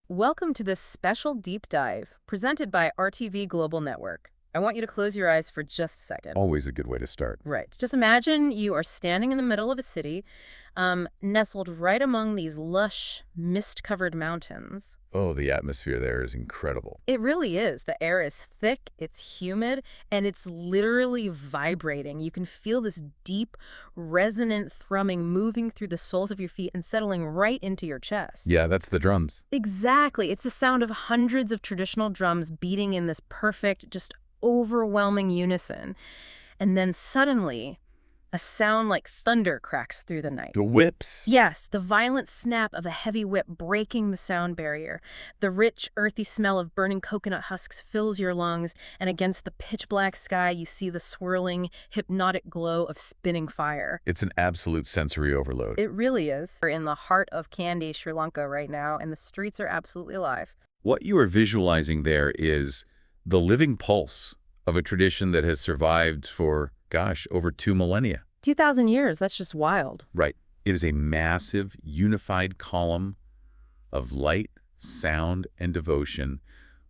Welcome to this special deep dive presented by RTV Global Network. I want you to close your eyes for just a second. Always a good way to start. Right. Just imagine you are standing in the middle of a city, nestled right among these lush, mist-covered mountains. Oh, the atmosphere there is incredible. It really is. The air is thick, it's humid, and it's literally vibrating. You can feel this deep, resonant thrumming moving through the soles of your feet and settling right into your chest. Yeah, that's the drums. Exactly. It's the sound of hundreds of traditional drums beating in this perfect, just overwhelming unison. And then suddenly, a sound like thunder cracks through the night. The whips. Yes, the violent snap of a heavy whip breaking the sound barrier. The rich, earthy smell of burning coconut husks fills your lungs, and against the pitch-black sky, you see the swirling, hypnotic glow of spinning fire. It's an absolute sensory overload. It really is. We're in the heart of Kandy, Sri Lanka right now, and the streets are absolutely alive. What you are visualizing there is the living pulse of a tradition that has survived for, gosh, over 2 millennia. 2,000 years, that's just wild. Right. It is a massive, unified column of light, sound, and devotion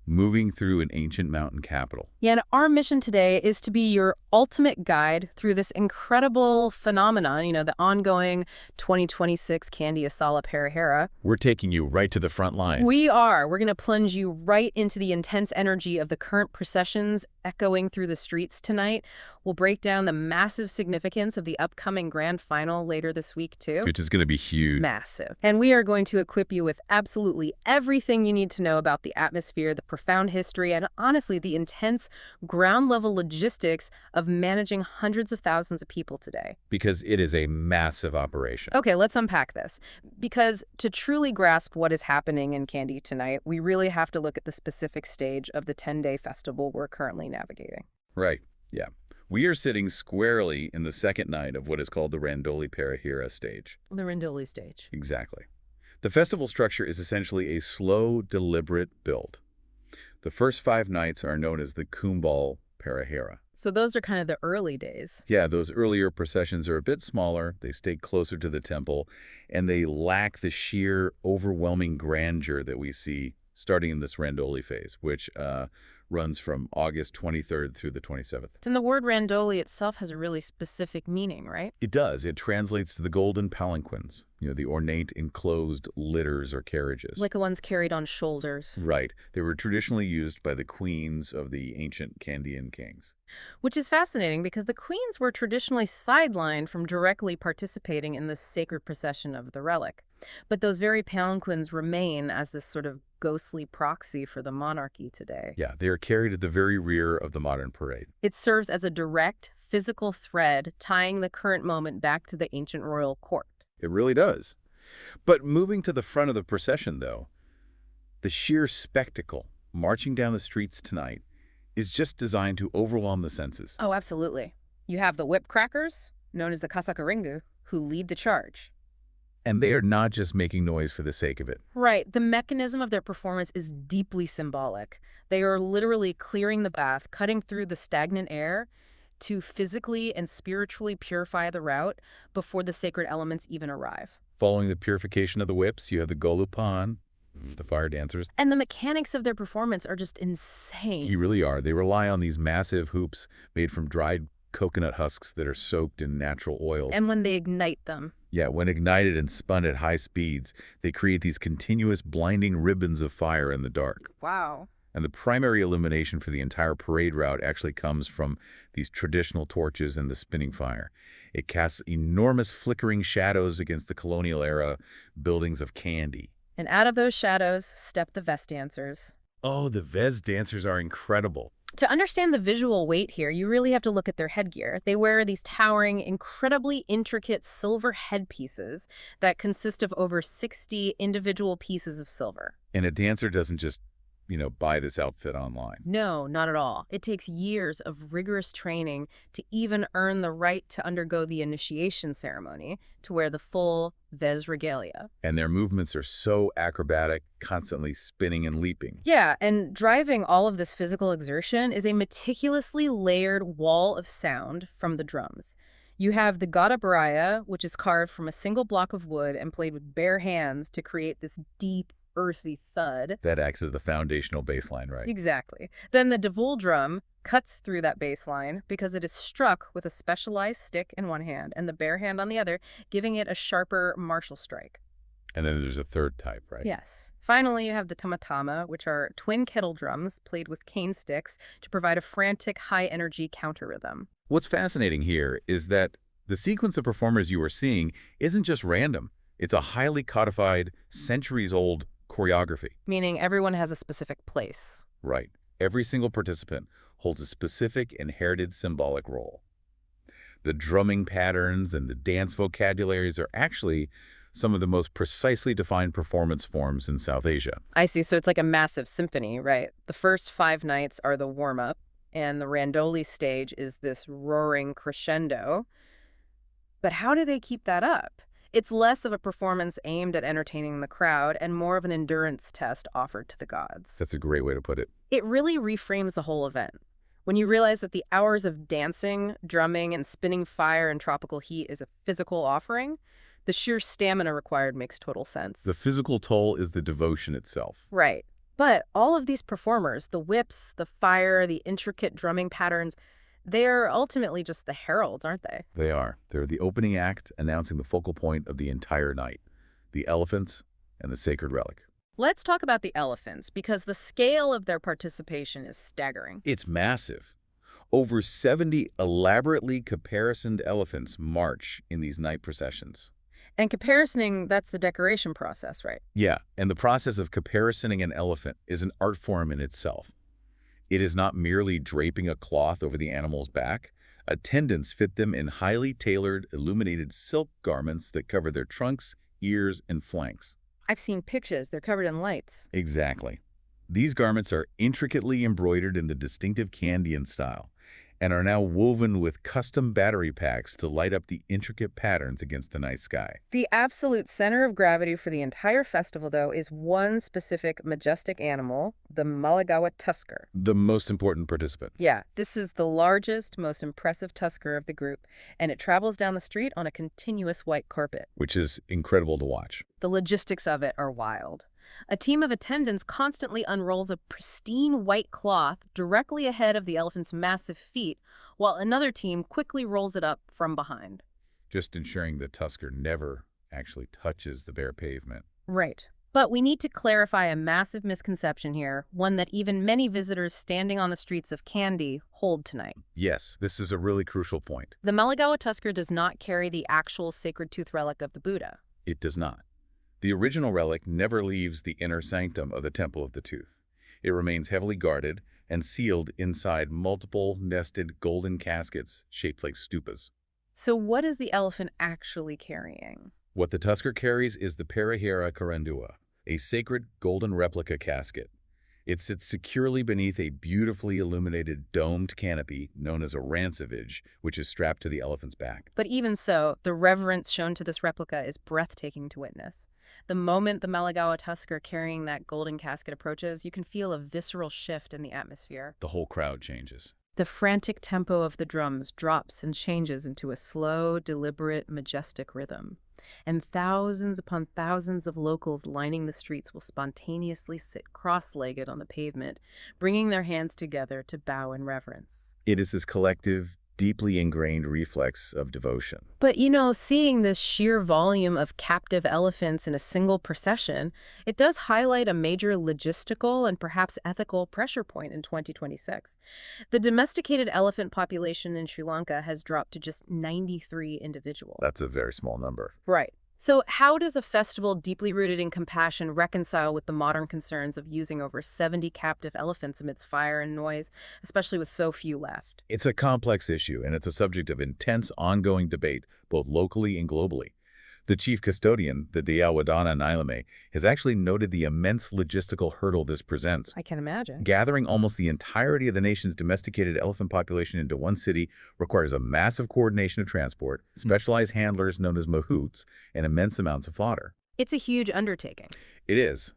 moving through an ancient mountain capital. Yeah, and our mission today is to be your ultimate guide through this incredible phenomenon, the ongoing 2026 Kandy Esala Perahera. We're taking you right to the front line. We are. We're going to plunge you right into the intense energy of the current processions echoing through the streets tonight. We'll break down the massive significance of the upcoming grand final later this week, too. Which is going to be huge. Massive. And we are going to equip you with absolutely everything you need to know about the atmosphere, the profound history, and honestly, the intense ground-level logistics of managing hundreds of thousands of people today. Because it is a massive operation. Okay, let's unpack this. Because to truly grasp what is happening in Kandy tonight, we really have to look at the specific stage of the 10-day festival we're currently navigating. Right, yeah. We are sitting squarely in the second night of what is called the Randoli Perahera stage. The Randoli stage. Exactly. The festival structure is essentially a slow, deliberate build. The first 5 nights are known as the Kumbal Perahera. So those are kind of the early days. Yeah, those earlier processions are a bit smaller, they stay closer to the temple, and they lack the sheer, overwhelming grandeur that we see starting in this Randoli phase, which runs from August 23rd through the 27th. And the word Randoli itself has a really specific meaning, right? It does. It translates to the golden palanquins, the ornate enclosed litters or carriages. Like the ones carried on shoulders. Right. They were traditionally used by the queens of the ancient Kandian kings. Which is fascinating because the queens were traditionally sidelined from directly participating in the sacred procession of the relic. But those very palanquins remain as this sort of ghostly proxy for the monarchy today. Yeah, they are carried at the very rear of the modern parade. It serves as a direct, physical thread tying the current moment back to the ancient royal court. It really does. But moving to the front of the procession, though, the sheer spectacle marching down the streets tonight is just designed to overwhelm the senses. Oh, absolutely. You have the whip crackers, known as the Kasakaringu, who lead the charge. And they are not just making noise for the sake of it. Right. The mechanism of their performance is deeply symbolic. They are literally clearing the path, cutting through the stagnant air to physically and spiritually purify the route before the sacred elements even arrive. Following the purification of the whips, you have the Golupan, the fire dancers. And the mechanics of their performance are just insane. You really are. They rely on these massive hoops made from dried coconut husks that are soaked in natural oils. And when they ignite them. Yeah, when ignited and spun at high speeds, they create these continuous blinding ribbons of fire in the dark. Wow. And the primary illumination for the entire parade route actually comes from these traditional torches and the spinning fire. It casts enormous flickering shadows against the colonial-era buildings of Kandy. And out of those shadows step the vest dancers. Oh, the Vez dancers are incredible. To understand the visual weight here, you really have to look at their headgear. They wear these towering, incredibly intricate silver headpieces that consist of over 60 individual pieces of silver. And a dancer doesn't just buy this outfit online. No, not at all. It takes years of rigorous training to even earn the right to undergo the initiation ceremony, to wear the full Vez regalia. And their movements are so acrobatic, constantly spinning and leaping. Yeah, and driving all of this physical exertion is a meticulously layered wall of sound from the drums. You have the Grand Perahera, which is carved from a single block of wood and played with bare hands to create this deep, earthy thud. That acts as the foundational baseline, right? Exactly. Then the devul drum cuts through that baseline because it is struck with a specialized stick in one hand and the bare hand on the other, giving it a sharper martial strike. And then there's a third type, right? Yes. Finally, you have the tamatama, which are twin kettle drums played with cane sticks to provide a frantic, high-energy counter rhythm. What's fascinating here is that the sequence of performers you are seeing isn't just random. It's a highly codified, centuries-old choreography. Meaning everyone has a specific place. Right. Every single participant holds a specific inherited symbolic role. The drumming patterns and the dance vocabularies are actually some of the most precisely defined performance forms in South Asia. I see. So it's like a massive symphony, right? The first 5 nights are the warm-up, and the Randoli stage is this roaring crescendo. But how do they keep that up? It's less of a performance aimed at entertaining the crowd and more of an endurance test offered to the gods. That's a great way to put it. It really reframes the whole event. When you realize that the hours of dancing, drumming, and spinning fire in tropical heat is a physical offering, the sheer stamina required makes total sense. The physical toll is the devotion itself. Right. But all of these performers, the whips, the fire, the intricate drumming patterns, they're ultimately just the heralds, aren't they? They are. They're the opening act announcing the focal point of the entire night, the elephants and the sacred relic. Let's talk about the elephants, because the scale of their participation is staggering. It's massive. Over 70 elaborately caparisoned elephants march in these night processions. And caparisoning, that's the decoration process, right? Yeah, and the process of caparisoning an elephant is an art form in itself. It is not merely draping a cloth over the animal's back. Attendants fit them in highly tailored, illuminated silk garments that cover their trunks, ears, and flanks. I've seen pictures. They're covered in lights. Exactly. These garments are intricately embroidered in the distinctive Kandian style and are now woven with custom battery packs to light up the intricate patterns against the night sky. The absolute center of gravity for the entire festival, though, is one specific majestic animal, the Maligawa tusker. The most important participant. Yeah, this is the largest, most impressive tusker of the group, and it travels down the street on a continuous white carpet. Which is incredible to watch. The logistics of it are wild. A team of attendants constantly unrolls a pristine white cloth directly ahead of the elephant's massive feet, while another team quickly rolls it up from behind. Just ensuring the tusker never actually touches the bare pavement. Right. But we need to clarify a massive misconception here, one that even many visitors standing on the streets of Kandy hold tonight. Yes, this is a really crucial point. The Maligawa tusker does not carry the actual sacred tooth relic of the Buddha. It does not. The original relic never leaves the inner sanctum of the Temple of the Tooth. It remains heavily guarded and sealed inside multiple nested golden caskets shaped like stupas. So what is the elephant actually carrying? What the tusker carries is the Perahera Karandua, a sacred golden replica casket. It sits securely beneath a beautifully illuminated domed canopy known as a rancivage, which is strapped to the elephant's back. But even so, the reverence shown to this replica is breathtaking to witness. The moment the Maligawa tusker carrying that golden casket approaches, you can feel a visceral shift in the atmosphere. The whole crowd changes. The frantic tempo of the drums drops and changes into a slow, deliberate, majestic rhythm. And thousands upon thousands of locals lining the streets will spontaneously sit cross-legged on the pavement, bringing their hands together to bow in reverence. It is this collective, deeply ingrained reflex of devotion. But, seeing this sheer volume of captive elephants in a single procession, it does highlight a major logistical and perhaps ethical pressure point in 2026. The domesticated elephant population in Sri Lanka has dropped to just 93 individuals. That's a very small number. Right. So how does a festival deeply rooted in compassion reconcile with the modern concerns of using over 70 captive elephants amidst fire and noise, especially with so few left? It's a complex issue, and it's a subject of intense ongoing debate, both locally and globally. The chief custodian, the Deawadana Nailame, has actually noted the immense logistical hurdle this presents. I can imagine. Gathering almost the entirety of the nation's domesticated elephant population into one city requires a massive coordination of transport, specialized handlers known as mahouts, and immense amounts of fodder. It's a huge undertaking. It is.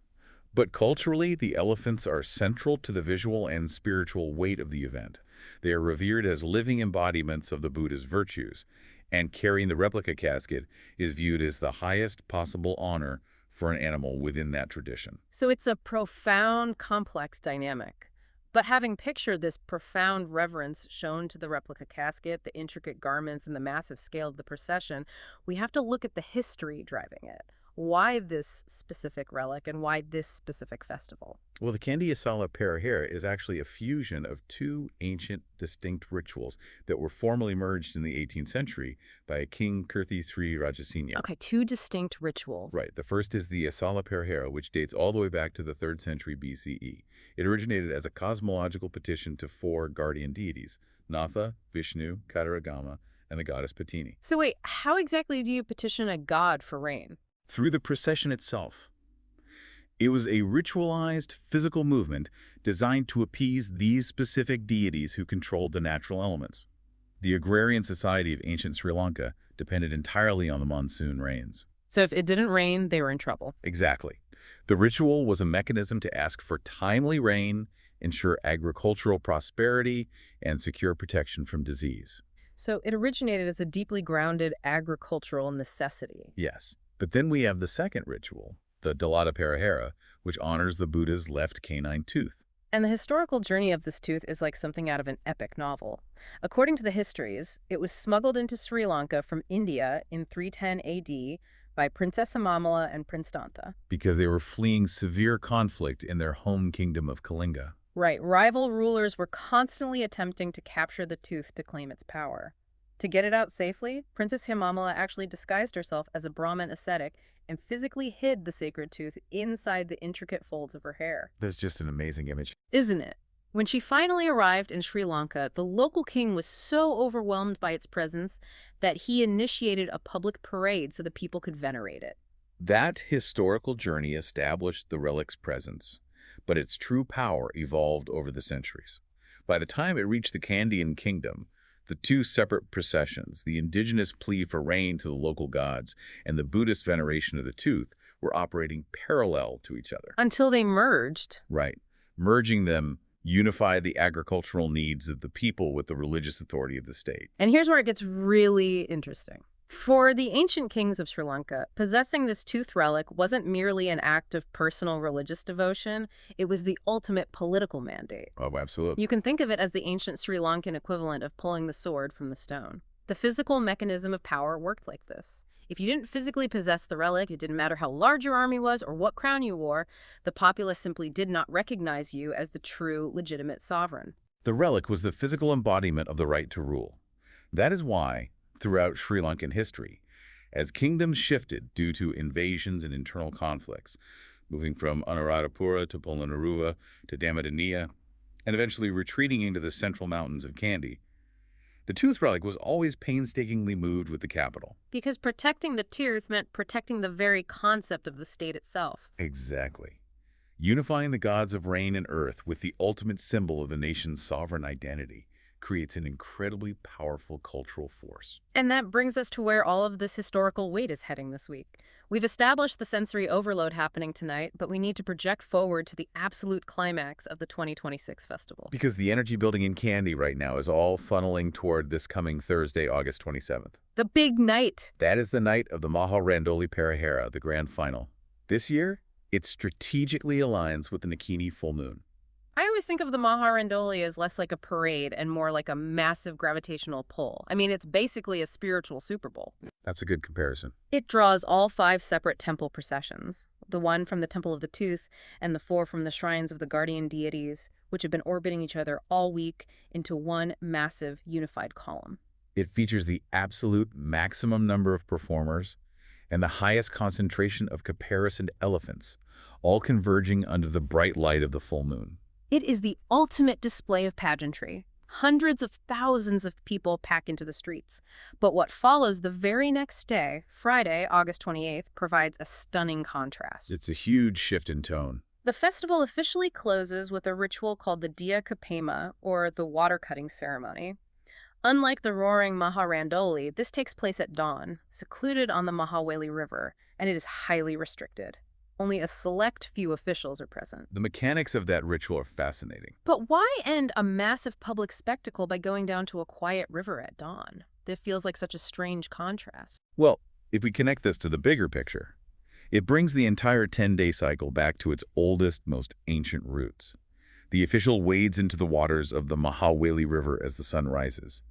But culturally, the elephants are central to the visual and spiritual weight of the event. They are revered as living embodiments of the Buddha's virtues, and carrying the replica casket is viewed as the highest possible honor for an animal within that tradition. So it's a profound, complex dynamic. But having pictured this profound reverence shown to the replica casket, the intricate garments, and the massive scale of the procession, we have to look at the history driving it. Why this specific relic and why this specific festival? Well, the Kandy Esala Perahera is actually a fusion of two ancient, distinct rituals that were formally merged in the 18th century by King Kirti Sri Rajasinya. Okay, two distinct rituals. Right. The first is the Esala Perahera, which dates all the way back to the 3rd century BCE. It originated as a cosmological petition to 4 guardian deities, Natha, Vishnu, Kataragama, and the goddess Patini. So wait, how exactly do you petition a god for rain? Through the procession itself. It was a ritualized physical movement designed to appease these specific deities who controlled the natural elements. The agrarian society of ancient Sri Lanka depended entirely on the monsoon rains. So if it didn't rain, they were in trouble. Exactly. The ritual was a mechanism to ask for timely rain, ensure agricultural prosperity, and secure protection from disease. So it originated as a deeply grounded agricultural necessity. Yes. But then we have the second ritual, the Dalada Perahera, which honors the Buddha's left canine tooth. And the historical journey of this tooth is like something out of an epic novel. According to the histories, it was smuggled into Sri Lanka from India in 310 AD by Princess Amamala and Prince Dantha. Because they were fleeing severe conflict in their home kingdom of Kalinga. Right, rival rulers were constantly attempting to capture the tooth to claim its power. To get it out safely, Princess Himamala actually disguised herself as a Brahmin ascetic and physically hid the sacred tooth inside the intricate folds of her hair. That's just an amazing image. Isn't it? When she finally arrived in Sri Lanka, the local king was so overwhelmed by its presence that he initiated a public parade so the people could venerate it. That historical journey established the relic's presence, but its true power evolved over the centuries. By the time it reached the Kandian kingdom, the two separate processions, the indigenous plea for rain to the local gods and the Buddhist veneration of the tooth, were operating parallel to each other. Until they merged. Right. Merging them unified the agricultural needs of the people with the religious authority of the state. And here's where it gets really interesting. For the ancient kings of Sri Lanka, possessing this tooth relic wasn't merely an act of personal religious devotion, it was the ultimate political mandate. Oh, absolutely. You can think of it as the ancient Sri Lankan equivalent of pulling the sword from the stone. The physical mechanism of power worked like this. If you didn't physically possess the relic, it didn't matter how large your army was or what crown you wore, the populace simply did not recognize you as the true, legitimate sovereign. The relic was the physical embodiment of the right to rule. That is why, throughout Sri Lankan history, as kingdoms shifted due to invasions and internal conflicts, moving from Anuradhapura to Polonnaruwa to Dhammadiniya, and eventually retreating into the central mountains of Kandy, the tooth relic was always painstakingly moved with the capital. Because protecting the tooth meant protecting the very concept of the state itself. Exactly. Unifying the gods of rain and earth with the ultimate symbol of the nation's sovereign identity creates an incredibly powerful cultural force. And that brings us to where all of this historical weight is heading this week. We've established the sensory overload happening tonight, but we need to project forward to the absolute climax of the 2026 festival. Because the energy building in Kandy right now is all funneling toward this coming Thursday, August 27th. The big night. That is the night of the Randoli Perahera, the grand final. This year, it strategically aligns with the Nikini full moon. I always think of the Randoli as less like a parade and more like a massive gravitational pull. I mean, it's basically a spiritual Super Bowl. That's a good comparison. It draws all 5 separate temple processions, the one from the Temple of the Tooth and the 4 from the shrines of the guardian deities, which have been orbiting each other all week into one massive unified column. It features the absolute maximum number of performers and the highest concentration of caparisoned elephants, all converging under the bright light of the full moon. It is the ultimate display of pageantry. Hundreds of thousands of people pack into the streets. But what follows the very next day, Friday, August 28th, provides a stunning contrast. It's a huge shift in tone. The festival officially closes with a ritual called the Dia Kapema, or the water cutting ceremony. Unlike the roaring Randoli, this takes place at dawn, secluded on the Mahaweli River, and it is highly restricted. Only a select few officials are present. The mechanics of that ritual are fascinating. But why end a massive public spectacle by going down to a quiet river at dawn? That feels like such a strange contrast. Well, if we connect this to the bigger picture, It brings the entire 10-day cycle back to its oldest, most ancient roots. The official wades into the waters of the Mahaweli River as the sun rises.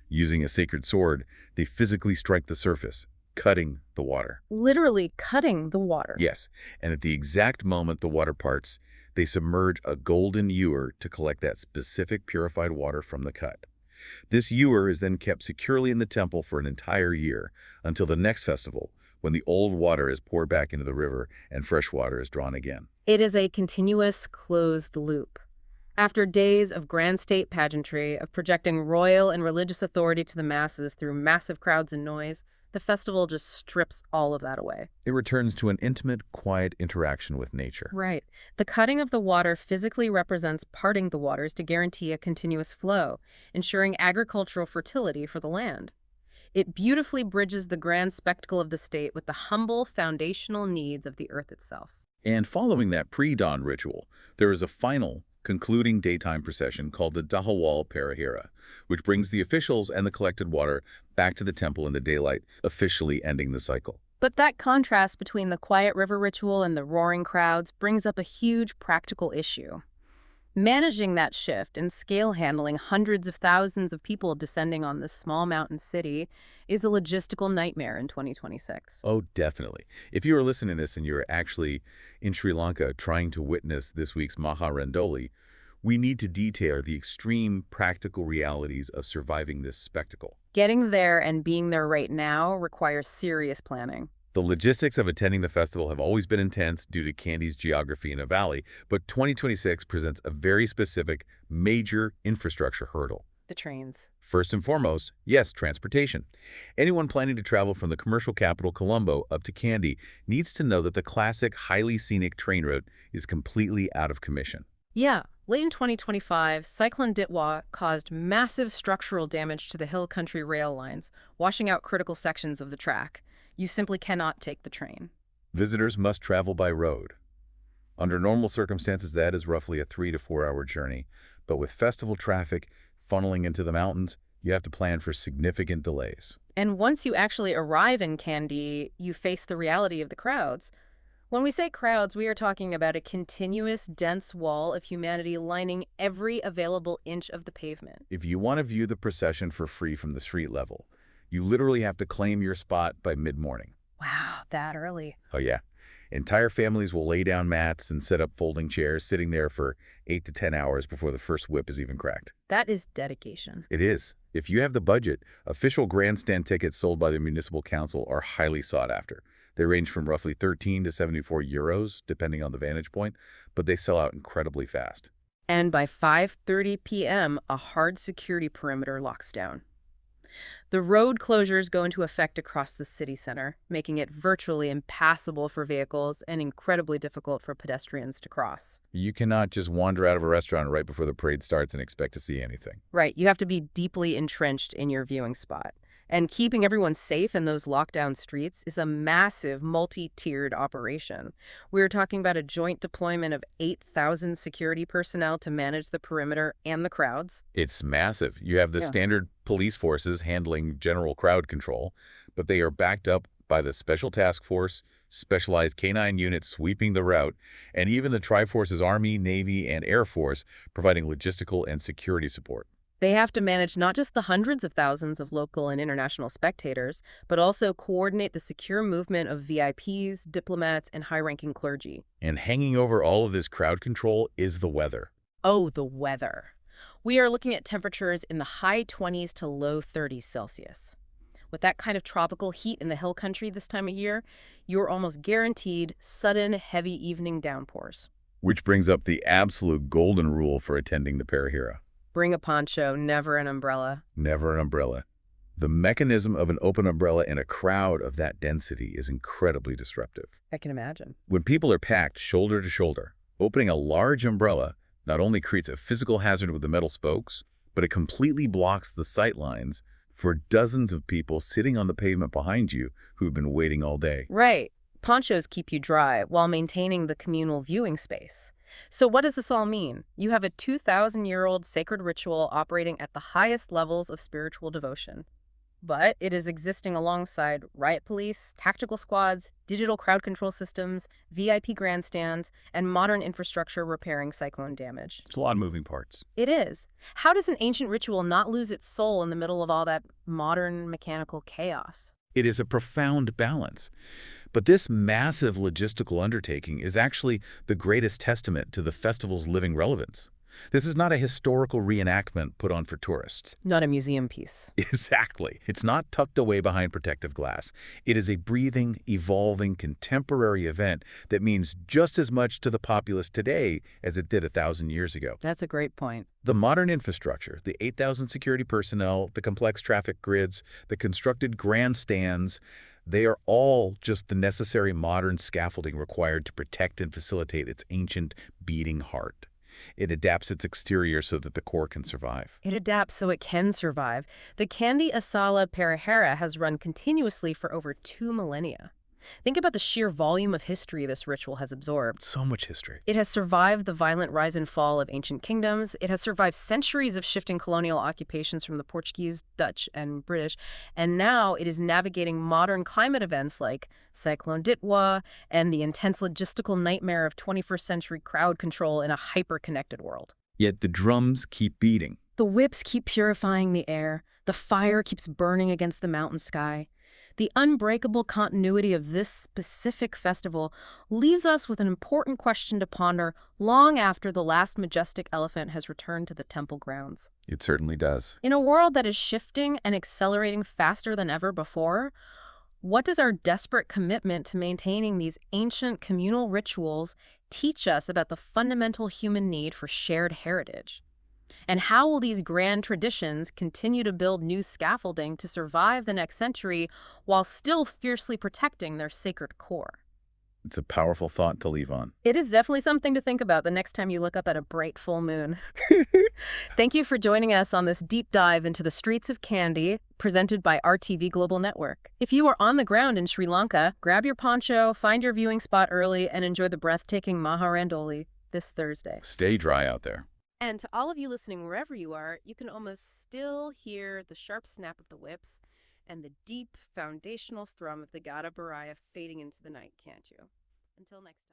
Using a sacred sword, they physically strike the surface, cutting the water. Literally cutting the water. Yes, and at the exact moment the water parts, they submerge a golden ewer to collect that specific purified water from the cut. This ewer is then kept securely in the temple for an entire year, until the next festival, when the old water is poured back into the river and fresh water is drawn again. It is a continuous closed loop. After days of grand state pageantry, of projecting royal and religious authority to the masses through massive crowds and noise, the festival just strips all of that away. It returns to an intimate, quiet interaction with nature. Right. The cutting of the water physically represents parting the waters to guarantee a continuous flow, ensuring agricultural fertility for the land. It beautifully bridges the grand spectacle of the state with the humble, foundational needs of the earth itself. And following that pre-dawn ritual, there is a final, concluding daytime procession called the Grand Perahera, which brings the officials and the collected water back to the temple in the daylight, officially ending the cycle. But that contrast between the quiet river ritual and the roaring crowds brings up a huge practical issue. Managing that shift and scale handling hundreds of thousands of people descending on this small mountain city is a logistical nightmare in 2026. Oh, definitely. If you are listening to this and you're actually in Sri Lanka trying to witness this week's Randoli, we need to detail the extreme practical realities of surviving this spectacle. Getting there and being there right now requires serious planning. The logistics of attending the festival have always been intense due to Kandy's geography in a valley, but 2026 presents a very specific, major infrastructure hurdle. The trains. First and foremost, yes, transportation. Anyone planning to travel from the commercial capital Colombo up to Kandy needs to know that the classic, highly scenic train route is completely out of commission. Yeah. Late in 2025, Cyclone Ditwa caused massive structural damage to the hill country rail lines, washing out critical sections of the track. You simply cannot take the train. Visitors must travel by road. Under normal circumstances, that is roughly a 3 to 4 hour journey, but with festival traffic funneling into the mountains, you have to plan for significant delays. And once you actually arrive in Kandy, you face the reality of the crowds. When we say crowds, we are talking about a continuous, dense wall of humanity lining every available inch of the pavement. If you want to view the procession for free from the street level, you literally have to claim your spot by mid-morning. Wow, that early. Oh yeah. Entire families will lay down mats and set up folding chairs, sitting there for 8 to 10 hours before the first whip is even cracked. That is dedication. It is. If you have the budget, official grandstand tickets sold by the municipal council are highly sought after. They range from roughly 13 to 74 euros, depending on the vantage point, but they sell out incredibly fast. And by 5:30 p.m., a hard security perimeter locks down. The road closures go into effect across the city center, making it virtually impassable for vehicles and incredibly difficult for pedestrians to cross. You cannot just wander out of a restaurant right before the parade starts and expect to see anything. Right, you have to be deeply entrenched in your viewing spot. And keeping everyone safe in those lockdown streets is a massive multi-tiered operation. We're talking about a joint deployment of 8,000 security personnel to manage the perimeter and the crowds. It's massive. You have the standard police forces handling general crowd control, but they are backed up by the Special Task Force, specialized canine units sweeping the route, and even the Triforce's Army, Navy, and Air Force providing logistical and security support. They have to manage not just the hundreds of thousands of local and international spectators, but also coordinate the secure movement of VIPs, diplomats, and high-ranking clergy. And hanging over all of this crowd control is the weather. Oh, the weather. We are looking at temperatures in the high 20s to low 30s Celsius. With that kind of tropical heat in the hill country this time of year, you're almost guaranteed sudden, heavy evening downpours. Which brings up the absolute golden rule for attending the Perahera. Bring a poncho, never an umbrella. Never an umbrella. The mechanism of an open umbrella in a crowd of that density is incredibly disruptive. I can imagine. When people are packed shoulder to shoulder, opening a large umbrella not only creates a physical hazard with the metal spokes, but it completely blocks the sight lines for dozens of people sitting on the pavement behind you who've been waiting all day. Right. Ponchos keep you dry while maintaining the communal viewing space. So what does this all mean? You have a 2,000-year-old sacred ritual operating at the highest levels of spiritual devotion. but it is existing alongside riot police, tactical squads, digital crowd control systems, VIP grandstands, and modern infrastructure repairing cyclone damage. There's a lot of moving parts. It is. How does an ancient ritual not lose its soul in the middle of all that modern mechanical chaos? It is a profound balance. But this massive logistical undertaking is actually the greatest testament to the festival's living relevance. This is not a historical reenactment put on for tourists. Not a museum piece. Exactly. It's not tucked away behind protective glass. It is a breathing, evolving, contemporary event that means just as much to the populace today as it did 1,000 years ago. That's a great point. The modern infrastructure, the 8,000 security personnel, the complex traffic grids, the constructed grandstands, they are all just the necessary modern scaffolding required to protect and facilitate its ancient, beating heart. It adapts its exterior so that the core can survive. It adapts so it can survive. The Kandy Esala Perahera has run continuously for over 2 millennia. Think about the sheer volume of history this ritual has absorbed. So much history. It has survived the violent rise and fall of ancient kingdoms. It has survived centuries of shifting colonial occupations from the Portuguese, Dutch, and British. And now it is navigating modern climate events like Cyclone Ditwa and the intense logistical nightmare of 21st century crowd control in a hyper-connected world. Yet the drums keep beating. The whips keep purifying the air. The fire keeps burning against the mountain sky. The unbreakable continuity of this specific festival leaves us with an important question to ponder long after the last majestic elephant has returned to the temple grounds. It certainly does. In a world that is shifting and accelerating faster than ever before, what does our desperate commitment to maintaining these ancient communal rituals teach us about the fundamental human need for shared heritage? And how will these grand traditions continue to build new scaffolding to survive the next century while still fiercely protecting their sacred core? It's a powerful thought to leave on. It is definitely something to think about the next time you look up at a bright full moon. Thank you for joining us on this deep dive into the streets of Kandy, presented by RTV Global Network. If you are on the ground in Sri Lanka, grab your poncho, find your viewing spot early, and enjoy the breathtaking Randoli this Thursday. Stay dry out there. And to all of you listening wherever you are, you can almost still hear the sharp snap of the whips and the deep foundational thrum of the Gada Baraya fading into the night, can't you? Until next time.